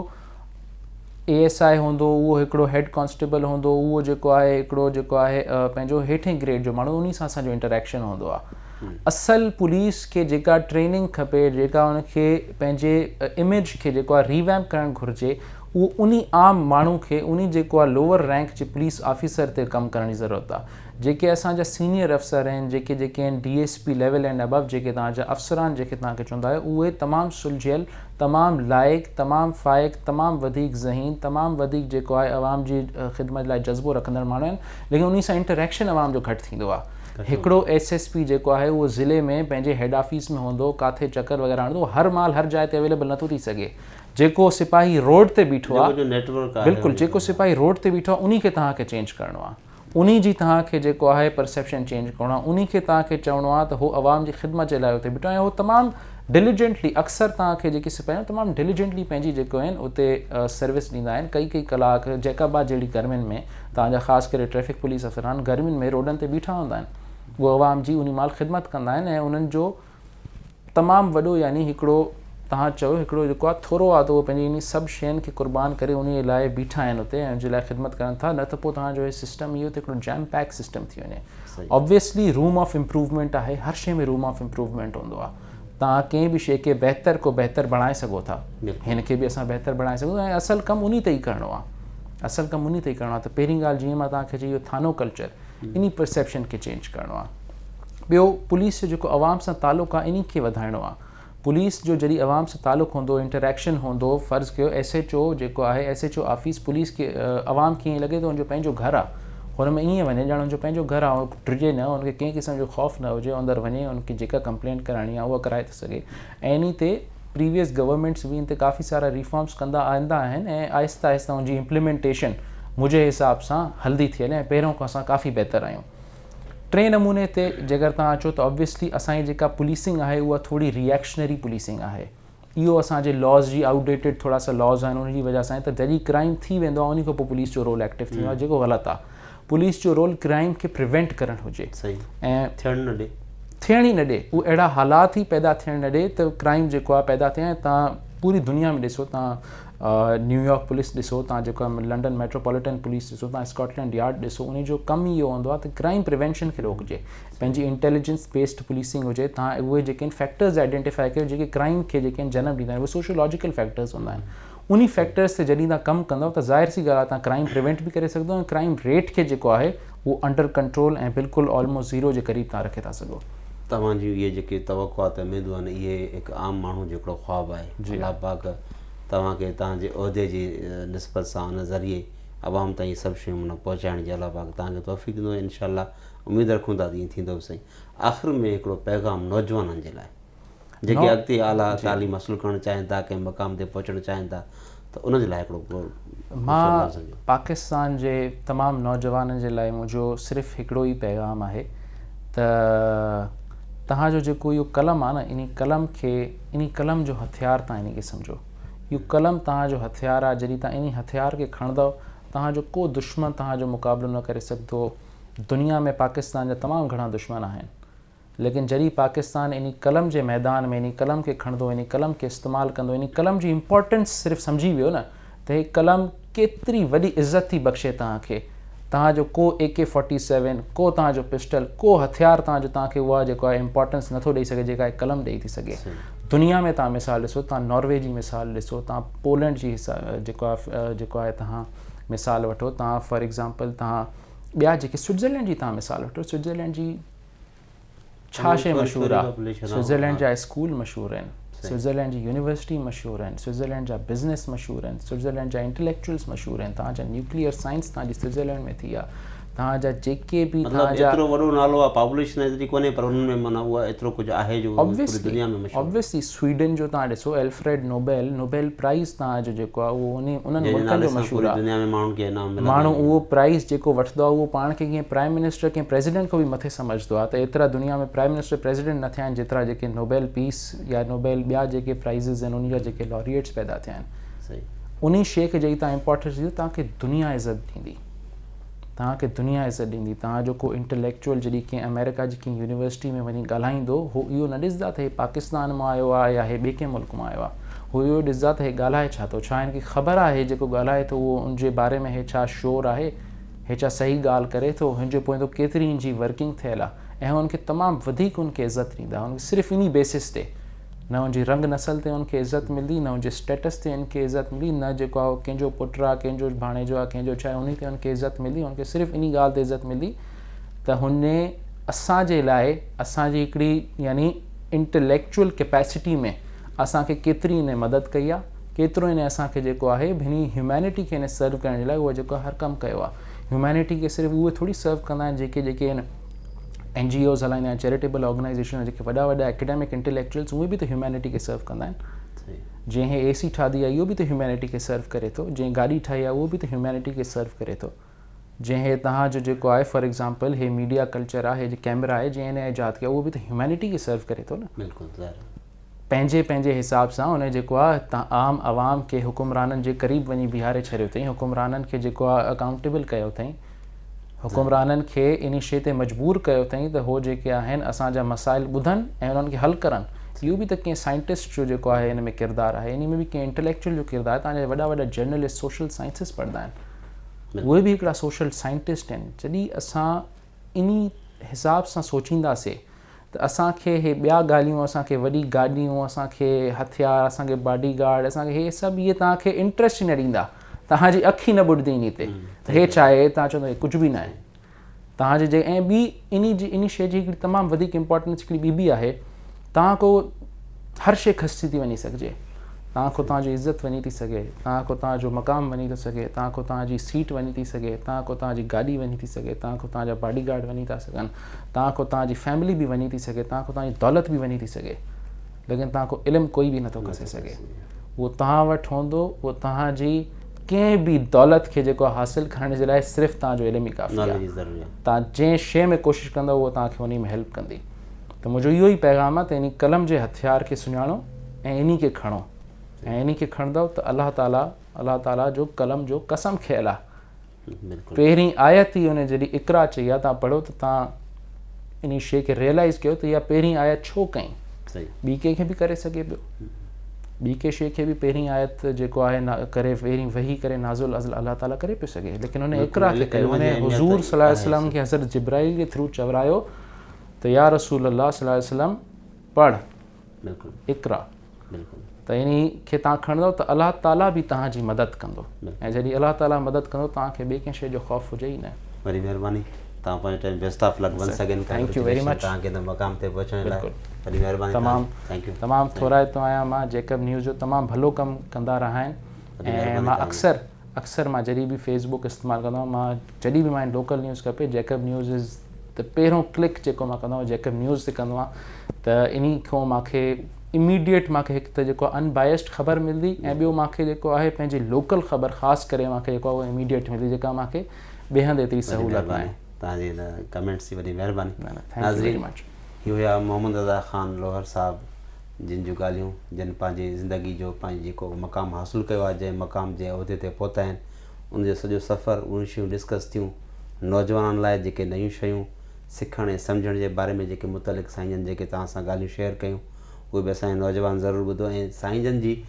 ASI हूंदो, उहो हिकिड़ो हेड कॉन्स्टेबल हूंदो, उहो जेको आहे हिकिड़ो जेको आहे पंहिंजो हेठें ग्रेड जो माण्हू, उन सां असांजो इंटरेक्शन हूंदो आहे। असल पुलिस खे जेका ट्रेनिंग खपे, जेका उनखे पंहिंजे इमेज खे जेको आहे रिवैम्प करणु घुरिजे, उहो उन आम माण्हू खे उन जेको आहे लोअर रैंक जे पुलिस ऑफिसर ते कमु करण जी ज़रूरत आहे। जेके असांजा सीनियर अफ़सर आहिनि, जेके आहिनि DSP लेवल एंड अबव, जेके तव्हांजा अफ़सरान जेके तव्हांखे चवंदा आहियो, उहे तमामु सुलझियल, तमामु लाइक़, तमामु फ़ाइक़, तमामु वधीक ज़हीन, तमामु वधीक जेको आहे अवाम जी ख़िदमत लाइ जज़्बो रखंदड़ माण्हू आहिनि, लेकिन उन सां इंटरेक्शन अवाम जो घटि थींदो आहे। हिकिड़ो SSP जेको आहे उहो ज़िले में पंहिंजे हेड ऑफिस में हूंदो, किथे चकर वग़ैरह हणंदो, हर माल हर जाइ ते अवेलेबल नथो थी सघे। जेको सिपाही रोड ते बीठो आहे, बिल्कुलु जेको सिपाही रोड ते बीठो आहे, उन खे तव्हांखे चेंज करिणो आहे। उन जी तव्हांखे जेको आहे परसेप्शन चेंज करिणो आहे। उन खे तव्हांखे चवणो आहे त उहो अवाम जी ख़िदमत जे लाइ उते बीठो आहे। उहो तमामु डिलीजेंटली, अक्सर तव्हांखे जेके सिपाही आहिनि तमामु डिलीजेंटली पंहिंजी जेको आहिनि उते सर्विस ॾींदा आहिनि। कई कलाक, जैकाबाद जहिड़ी गर्मियुनि में तव्हांजा ख़ासि करे ट्रैफ़िक पुलिस अफ़सरान गर्मियुनि में रोडनि ते बीठा हूंदा आहिनि। उहे अवाम जी उन महिल ख़िदमत कंदा आहिनि ऐं उन्हनि जो तमामु वॾो, यानी हिकिड़ो तव्हां चयो हिकिड़ो जेको आहे थोरो आहे, त उहो पंहिंजी इन सभु शयुनि खे क़ुर्बान करे उन लाइ बीठा आहिनि उते ऐं उनजे लाइ ख़िदमत करनि था। न त पोइ तव्हांजो इहो सिस्टम इहो त हिकिड़ो जैम पैक सिस्टम थी वञे। ऑब्वियसली रूम ऑफ इम्प्रूवमेंट आहे, हर शइ में रूम ऑफ इम्प्रूवमेंट हूंदो आहे। तव्हां कंहिं बि शइ खे बहितर बणाए सघो था, हिन खे बि असां बहितर बणाए सघूं था, ऐं असल कमु उन ते ई करिणो आहे। असल कमु उन ते ई करिणो आहे। त पहिरीं ॻाल्हि जीअं मां तव्हांखे चई, इहो थानो कल्चर, इन परसेप्शन खे चेंज करिणो आहे। ॿियो, पुलिस जो जेको अवाम सां तालुक़ु आहे, इन खे वधाइणो आहे। पुलिस जो जॾहिं अवाम सां तालुक़ु हूंदो, इंटरेक्शन हूंदो, फ़र्ज़ु कयो SHO जेको आहे, SHO ऑफिस पुलिस खे अवाम खे ईअं लॻे थो हुनजो पंहिंजो घरु आहे, हुन में ईअं वञे ॼण हुनजो पंहिंजो घरु आहे, डिजे न, हुनखे कंहिं क़िस्म जो ख़ौफ़ न हुजे, अंदरि वञे, हुनखे जेका कंप्लेंट कराइणी आहे उहा कराए थो सघे। ऐं इन ते प्रीवियस गवर्नमेंट्स बि इन ते काफ़ी सारा रिफॉर्म्स कंदा आंदा आहिनि ऐं आहिस्ता आहिस्ता हुनजी इम्प्लीमेंटेशन मुंहिंजे हिसाब सां हल्दी थी वञे ऐं पहिरियों खां असां काफ़ी बहितर आहियूं। टे नमूने ते जेकर तव्हां अचो त ऑब्वियसली असांजी जेका पुलिसिंग आहे उहा थोरी रिएक्शनरी पुलिसिंग आहे। इहो असांजे लॉज़ जी आउटडेटेड थोरा सा लॉज़ आहिनि, उनजी वजह सां त जॾहिं क्राइम थी वेंदो आहे उन खां पोइ पुलिस जो रोल एक्टिव थींदो आहे, जेको ग़लति आहे। पुलिस जो रोल क्राइम खे प्रिवेंट करणु हुजे ऐं थियण ई न ॾे, उहे अहिड़ा हालात ई पैदा थियण न ॾे त क्राइम जेको आहे पैदा थिए। ऐं तव्हां पूरी दुनिया में ॾिसो, तव्हां न्यूयॉर्क पुलिस ॾिसो, तव्हां जेको आहे लंडन मेट्रोपॉलिटन पुलिस ॾिसो, तव्हां स्कॉटलैंड यार्ड ॾिसो, उन जो कमु ई इहो हूंदो आहे त क्राइम प्रिवेंशन खे रोकिजे। पंहिंजी इंटेलिजेंस बेस्ड पुलिसिंग हुजे, तव्हां उहे जेके आहिनि फैक्टर्स आइडेंटिफाई कयो जेके क्राइम खे जेके आहिनि जनम ॾींदा आहिनि, उहे सोशोलॉजिकल फैक्टर्स हूंदा आहिनि। उन फैक्टर्स ते जॾहिं तव्हां कमु कंदव त ज़ाहिर सी ॻाल्हि आहे तव्हां क्राइम प्रिवेंट बि करे सघंदव ऐं क्राइम रेट खे जेको आहे उहो अंडर कंट्रोल ऐं बिल्कुलु ऑलमोस्ट ज़ीरो जे क़रीब तव्हां रखे था सघो। तव्हांजी इहे जेके तवक़ुआत उमेदूं आहिनि, इहे हिकु आम माण्हू जो हिकिड़ो ख़्वाबु आहे। अल्लाह पाक तव्हांखे तव्हांजे उहिदे जी निस्बत सां उन ज़रिए आवाम ताईं सभु शयूं माना पहुचाइण जी अल्लाह पाक तव्हांखे तौफ़ीक़ ॾींदो। इंशाअल्लाह उमेदु रखूं था तीअं थींदो बि सही। आख़िर में हिकिड़ो पैगाम नौजवाननि जे लाइ जेके अॻिते आला तालीम हासिलु करणु चाहिनि था, कंहिं मक़ाम ते पहुचणु चाहिनि था, त उन जे लाइ हिकिड़ो मां पाकिस्तान जे तमामु नौजवाननि जे लाइ मुंहिंजो सिर्फ़ु हिकिड़ो ई पैगाम आहे त तव्हांजो जेको इहो कलम आहे न, इन कलम जो हथियार तव्हां इन खे सम्झो। इहो कलम तव्हांजो हथियार आहे। जॾहिं तव्हां इन हथियार खे खणंदव, तव्हांजो को दुश्मन तव्हांजो मुक़ाबिलो न करे सघंदो। दुनिया में पाकिस्तान जा तमामु घणा दुश्मन आहिनि, लेकिन जॾहिं पाकिस्तान इन कलम जे मैदान में इन कलम खे खणंदो, इन कलम खे इस्तेमालु कंदो, इन कलम जी इम्पोर्टेंस सिर्फ़ु सम्झी वियो न, त हीउ कलम केतिरी वॾी इज़त थी बख़्शे तव्हांखे। तव्हांजो को AK-47, को तव्हांजो पिस्टल, को हथियार तव्हांखे उहा जेको आहे इम्पोर्टेंस नथो ॾेई सघे जेका कलम ॾेई थी सघे। दुनिया में तव्हां मिसाल ॾिसो, तव्हां नॉर्वे जी मिसाल ॾिसो, तव्हां पोलैंड जी जेको आहे तव्हां मिसाल वठो, तव्हां फॉर एग्ज़ाम्पल तव्हां ॿिया जेके स्विट्ज़रलैंड जी तव्हां मिसाल वठो। स्विट्ज़रलैंड जी छा शइ मशहूरु आहे? स्विट्ज़रलैंड जा स्कूल मशहूरु आहिनि, स्विट्ज़रलैंड जी यूनिवर्सिटी मशहूरु आहिनि, स्विट्ज़रलैंड जा बिज़नेस मशहूरु आहिनि, स्विट्ज़रलैंड जा इंटेलेक्चुअल्स मशहूरु आहिनि, तव्हांजा न्यूक्लियर साइंस तव्हांजी स्विट्ज़रलैंड में थी आहे, तव्हांजा जेके बि मतिलबु एतिरो वॾो नालो आहे, पॉपुलेशन एतिरी कोन्हे, पर उन्हनि में माना उहा एतिरो कुझु आहे जो पूरी दुनिया में मशहूरु। ऑब्वियसली स्वीडन जो तव्हां ॾिसो एल्फ्रेड नोबेल प्राइज़ तव्हांजो जेको आहे उहो उन्हनि मुल्कनि जो मशहूरु आहे। दुनिया में माण्हुनि खे इनाम मिलंदा, माण्हू उहो प्राइज़ जेको वठंदो आहे उहो पाण खे कंहिं प्राइम मिनिस्टर कंहिं प्रेसिडेंट खां बि मथे सम्झंदो आहे। त एतिरा दुनिया में प्राइम मिनिस्टर प्रेसिडेंट न थिया आहिनि जेतिरा जेके नोबेल पीस या नोबेल ॿिया जेके प्राइज़िस आहिनि उन जा जेके लॉरिएट्स पैदा थिया आहिनि। सही, उन शइ खे जेकी तव्हां इम्पोर्टेंस ॾींदो तव्हांखे दुनिया इज़त ॾींदी, तव्हांखे दुनिया इज़त ॾींदी। तव्हांजो को इंटेलेक्चुअल जॾहिं कंहिं अमेरिका जी कंहिं यूनिवर्सिटी में वञी ॻाल्हाईंदो, हू इहो न ॾिसंदा त हे पाकिस्तान मां आयो आहे या हे ॿिए कंहिं मुल्क मां आयो आहे, हू इहो ॾिसंदा त हे ॻाल्हाए छा थो, छा हिनखे ख़बर आहे जेको ॻाल्हाए थो उहो उनजे बारे में हे छा शोर आहे, हे छा सही ॻाल्हि करे थो, हिनजे पोइ केतिरी हिनजी वर्किंग थियल आहे। ऐं हुनखे तमामु वधीक उनखे इज़त ॾींदा, हुनखे सिर्फ़ु इन बेसिस ते, न हुनजी रंग नसल ते उनखे इज़त मिलंदी, न हुनजे स्टेटस ते उनखे इज़त मिलंदी, न जेको आहे कंहिंजो पुटु आहे, कंहिंजो भाणेजो आहे, कंहिंजो छा आहे, उन ते उनखे इज़त मिलंदी। हुनखे सिर्फ़ु इन ॻाल्हि ते इज़त मिलंदी त हुन असांजे लाइ असांजी हिकिड़ी यानी इंटेलेक्चुअल कैपेसिटी में असांखे केतिरी हिन मदद कई आहे, केतिरो हिन असांखे जेको आहे हिन ह्यूमैनिटी खे हिन सर्व करण जे लाइ उहो जेको हर कमु कयो आहे। ह्यूमैनिटी खे सिर्फ़ु उहे थोरी सर्व कंदा आहिनि जेके आहिनि NGOs हलाईंदा आहिनि, चैरिटेबल ऑर्गनाइज़ेशन जेके वॾा एकेडमिक इंटेलेक्चुअल्स, उहे बि त ह्यूमैनिटी खे सर्व कंदा आहिनि। जंहिं AC ठाही आहे इहो बि त ह्यूमैनिटी खे सर्व करे थो, जंहिं गाॾी ठाही आहे उहो बि त ह्यूमैनिटी खे सर्व करे थो, जंहिं तव्हांजो जेको आहे फॉर एग्ज़ाम्पल हे मीडिया कल्चर आहे, हे कैमरा आहे, जंहिं हिन इजाद कयो उहो बि त ह्यूमैनिटी खे सर्व करे थो न। बिल्कुलु पंहिंजे हिसाब सां उन जेको आहे आम आवाम खे हुकुमराननि जे क़रीब वञी बीहारे छॾियो अथई, हुकुमराननि खे जेको आहे अकाउंटेबल कयो अथई, हुकुमराननि खे इन शइ ते मजबूर कयो अथई त हो जेके आहिनि असांजा मसाइल ॿुधनि ऐं उन्हनि खे हल करनि। इहो बि त कंहिं साइंटिस्ट जो जेको आहे हिन में किरदारु आहे, इन में बि कंहिं इंटेलेक्चुअल जो किरदारु आहे। तव्हांजा वॾा जर्नलिस्ट सोशल साइंसिस पढ़ंदा आहिनि, उहे बि हिकिड़ा सोशल साइंटिस्ट आहिनि। जॾहिं असां इन हिसाब सां सोचींदासीं त असांखे हे ॿिया ॻाल्हियूं, असांखे वॾी गाॾियूं, असांखे हथियार, असांखे बॉडी गार्ड, असांखे हे सभु इहे तव्हांखे इंट्रस्ट ई न ॾींदा, तव्हांजी अखि न ॿुॾंदी इन ते त हे छा आहे, तव्हां चवंदो कुझु बि न आहे तव्हांजे जे। ऐं ॿी इन शइ जी हिकिड़ी तमामु वधीक इंपॉर्टेंस हिकिड़ी ॿी बि आहे, तव्हां को हर शइ खसी थी वञी सघिजे, तव्हां खां तव्हांजी इज़त वञी थी सघे, तव्हां खां तव्हांजो मक़ाम वञी थो सघे, तव्हां खां तव्हांजी सीट वञी थी सघे, तव्हां खां तव्हांजी गाॾी वञी थी सघे, तव्हां खां तव्हांजा बॉडी गार्ड वञी था सघनि, तव्हां खां तव्हांजी फैमिली बि वञी थी सघे, तव्हां खां तव्हांजी दौलत बि वञी थी सघे, लेकिन तव्हां खां इल्मु कोई बि नथो खसे सघे। उहो तव्हां वटि हूंदो, उहो तव्हांजी कंहिं बि दौलत खे जेको हासिलु करण जे लाइ सिर्फ़ु तव्हांजो इल्मु ई काफ़ी आहे। तव्हां जंहिं शइ में कोशिशि कंदव उहो तव्हांखे उन में हेल्प कंदी। त मुंहिंजो इहो ई पैगाम आहे त इन कलम जे हथियार खे सुञाणो ऐं इन खे खणो, ऐं इन खे खणंदव त अलाह ताला जो कलम जो कसम खियल आहे। पहिरीं आयत ई उन जॾहिं इक़रा चई आहे, तव्हां पढ़ो त तव्हां इन शइ खे रियलाइज़ कयो त इहा पहिरीं आयत छो कई। ॿी कंहिंखे बि करे सघे पियो, ॿी कंहिं शइ खे बि पहिरीं आयत जेको आहे करे पहिरीं वेही करे नाज़ुल अलाह ताला करे पियो सघे, लेकिन हुन इक़रा खे कयो, हुन हुज़ूर सल्लल्लाहु अलैहि वसल्लम खे हज़रत जिब्राइल जे थ्रू चवरायो त या रसूल अल्लाह सल्लल्लाहु अलैहि वसल्लम पढ़ इक़रा। त इन खे तव्हां खणंदव त अलाह ताला बि तव्हांजी मदद कंदो, ऐं जॾहिं अलाह ताला मदद कंदो तव्हांखे ॿिए कंहिं शइ जो ख़ौफ़ हुजे ई न। वरी महिरबानी, तव्हां पंहिंजो time best of luck one second. Thank U very much तव्हांखे हिन मक़ाम ते पहुचण लाइ वरी महिरबानी। तमामु थोराइतो आहियां मां। जैकब न्यूज़ जो तमामु भलो कमु कंदा रहा आहिनि, ऐं मां अक्सर मां जॾहिं बि फेसबुक इस्तेमालु कंदो आहियां, मां जॾहिं बि मां लोकल न्यूज़ खपे जैकब न्यूज़ इज़ त पहिरों क्लिक जेको मां कंदो आहियां जैकब न्यूज़ ते कंदो आहियां, त इन खां मूंखे इमीडिएट मूंखे हिकु त जेको अनबायस्ड ख़बर मिलंदी, ऐं ॿियो मूंखे जेको आहे पंहिंजी लोकल ख़बर ख़ासि करे मूंखे जेको आहे उहा इमीडिएट मिलंदी, जेका मूंखे ॿिए हंधि एतिरी सहूलियत आहे। तव्हांजी हिन कमेंट्स जी वॾी महिरबानी। नाज़रीन, इहो हुया मोहम्मद रज़ा ख़ान लोहर साहिबु, जिन जूं ॻाल्हियूं, जिन पंहिंजी ज़िंदगी जो पंहिंजी जेको मक़ाम हासिलु कयो आहे, जंहिं मक़ाम जे उहिदे ते पहुता आहिनि, उनजो सॼो सफ़र, उन शयूं डिस्कस थियूं। नौजवाननि लाइ जेके नयूं शयूं सिखण ऐं सम्झण जे बारे में जेके मुतलिक़ साईं जन जेके तव्हां सां ॻाल्हियूं शेयर कयूं, उहे बि असांजे नौजवान ज़रूरु ॿुधो, ऐं साईं जन जी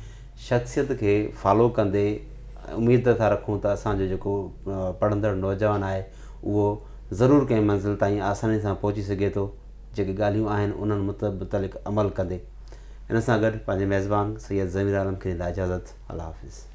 शख़्सियत खे फॉलो कंदे उमेद था रखूं त असांजो जेको पढ़ंदड़ नौजवान आहे उहो ज़रूरु कंहिं मंज़िल ताईं आसानी सां पहुची सघे थो, जेके ॻाल्हियूं आहिनि उन्हनि मुतलिक़ अमल कंदे। इन सां गॾु पंहिंजे मेज़बान सैयद ज़मीर आलम खे ॾींदा इजाज़त। अल्लाह हाफ़िज़।